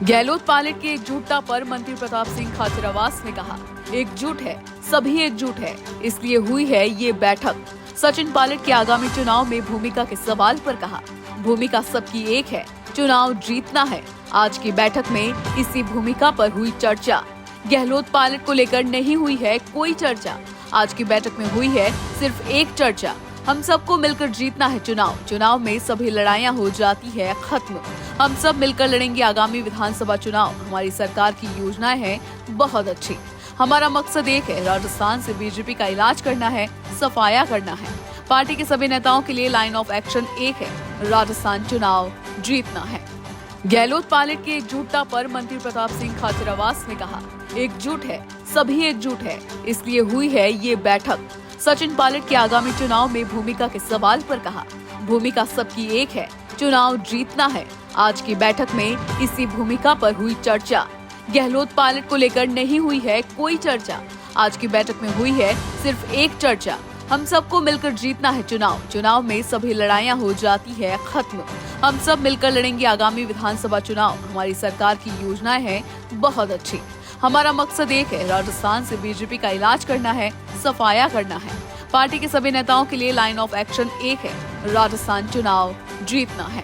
Gehlot pilot के एकजुटता पर मंत्री प्रताप सिंह खाचरियावास ने कहा, एकजुट है, सभी एकजुट है, इसलिए हुई है ये बैठक। सचिन पायलट के आगामी चुनाव में भूमिका के सवाल पर कहा, भूमिका सबकी एक है, चुनाव जीतना है। आज की बैठक में इसी भूमिका पर हुई चर्चा। गहलोत पायलट को लेकर नहीं हुई है कोई चर्चा। आज की बैठक में हुई है सिर्फ एक चर्चा, हम सबको मिलकर जीतना है चुनाव। चुनाव में सभी लड़ाइयां हो जाती है खत्म। हम सब मिलकर लड़ेंगे आगामी विधानसभा चुनाव। हमारी सरकार की योजनाएं हैं बहुत अच्छी। हमारा मकसद एक है, राजस्थान से बीजेपी का इलाज करना है, सफाया करना है। पार्टी के सभी नेताओं के लिए लाइन ऑफ एक्शन एक है, राजस्थान चुनाव जीतना है। गहलोत पायलट की एकजुटता पर मंत्री प्रताप सिंह खाचरियावास ने कहा, एकजुट है, सभी एकजुट है, इसलिए हुई है ये बैठक। सचिन पायलट के आगामी चुनाव में भूमिका के सवाल पर कहा, भूमिका सबकी एक है, चुनाव जीतना है। आज की बैठक में इसी भूमिका पर हुई चर्चा। गहलोत पायलट को लेकर नहीं हुई है कोई चर्चा। आज की बैठक में हुई है सिर्फ एक चर्चा, हम सबको मिलकर जीतना है चुनाव। चुनाव में सभी लड़ाइयां हो जाती है खत्म। हम सब मिलकर लड़ेंगे आगामी विधानसभा चुनाव। हमारी सरकार की योजनाएं हैं बहुत अच्छी। हमारा मकसद एक है, राजस्थान से बीजेपी का इलाज करना है, सफाया करना है। पार्टी के सभी नेताओं के लिए लाइन ऑफ एक्शन एक है, राजस्थान चुनाव जीतना है।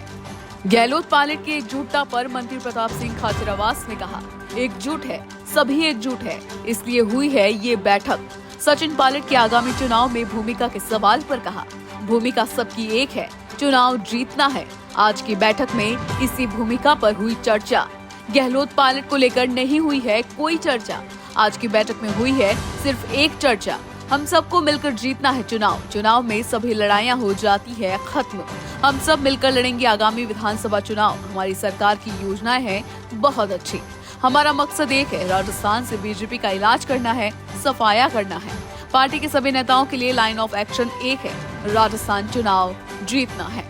गहलोत पायलट की एकजुटता पर मंत्री प्रताप सिंह खाचरियावास ने कहा, एकजुट है, सभी एकजुट है, इसलिए हुई है ये बैठक। सचिन पायलट के आगामी चुनाव में भूमिका के सवाल पर कहा, भूमिका सबकी एक है, चुनाव जीतना है। आज की बैठक में इसी भूमिका पर हुई चर्चा। गहलोत पायलट को लेकर नहीं हुई है कोई चर्चा। आज की बैठक में हुई है सिर्फ एक चर्चा, हम सबको मिलकर जीतना है चुनाव। चुनाव में सभी लड़ाइयां हो जाती है खत्म। हम सब मिलकर लड़ेंगे आगामी विधानसभा चुनाव। हमारी सरकार की योजनाएं हैं बहुत अच्छी। हमारा मकसद एक है, राजस्थान से बीजेपी का इलाज करना है, सफाया करना है। पार्टी के सभी नेताओं के लिए लाइन ऑफ एक्शन एक है, राजस्थान चुनाव जीतना है।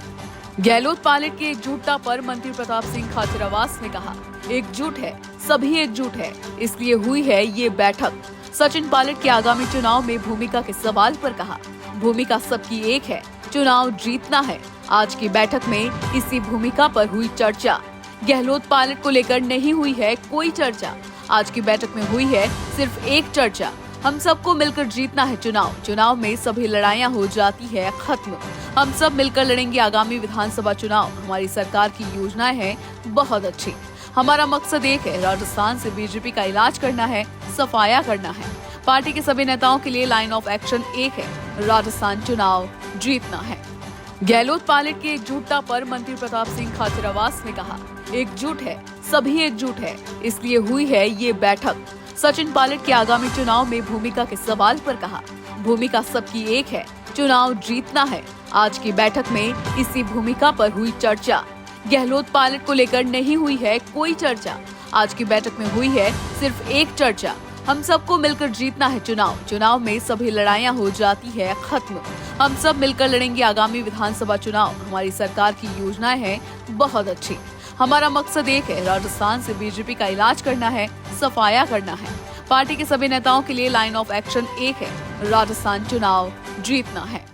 गहलोत पायलट की एकजुटता पर मंत्री प्रताप सिंह खाचरियावास ने कहा, एकजुट है, सभी एकजुट है, इसलिए हुई है ये बैठक। सचिन पायलट के आगामी चुनाव में भूमिका के सवाल पर कहा, भूमिका सबकी एक है, चुनाव जीतना है। आज की बैठक में इसी भूमिका पर हुई चर्चा। गहलोत पायलट को लेकर नहीं हुई है कोई चर्चा। आज की बैठक में हुई है सिर्फ एक चर्चा, हम सबको मिलकर जीतना है चुनाव। चुनाव में सभी लड़ाइयां हो जाती है खत्म। हम सब मिलकर लड़ेंगे आगामी विधानसभा चुनाव। हमारी सरकार की योजनाएं हैं बहुत अच्छी। हमारा मकसद एक है, राजस्थान से बीजेपी का इलाज करना है, सफाया करना है। पार्टी के सभी नेताओं के लिए लाइन ऑफ एक्शन एक है, राजस्थान चुनाव जीतना है। गहलोत पायलट की एकजुटता पर मंत्री प्रताप सिंह खाचरियावास ने कहा, एकजुट है, सभी एकजुट है, इसलिए हुई है ये बैठक। सचिन पायलट के आगामी चुनाव में भूमिका के सवाल पर कहा, भूमिका सबकी एक है, चुनाव जीतना है। आज की बैठक में इसी भूमिका पर हुई चर्चा। गहलोत पायलट को लेकर नहीं हुई है कोई चर्चा। आज की बैठक में हुई है सिर्फ एक चर्चा, हम सबको मिलकर जीतना है चुनाव। चुनाव में सभी लड़ाइयां हो जाती है खत्म। हम सब मिलकर लड़ेंगे आगामी विधानसभा चुनाव। हमारी सरकार की योजनाएं हैं बहुत अच्छी। हमारा मकसद एक है, राजस्थान से बीजेपी का इलाज करना है, सफाया करना है। पार्टी के सभी नेताओं के लिए लाइन ऑफ एक्शन एक है, राजस्थान चुनाव जीतना है।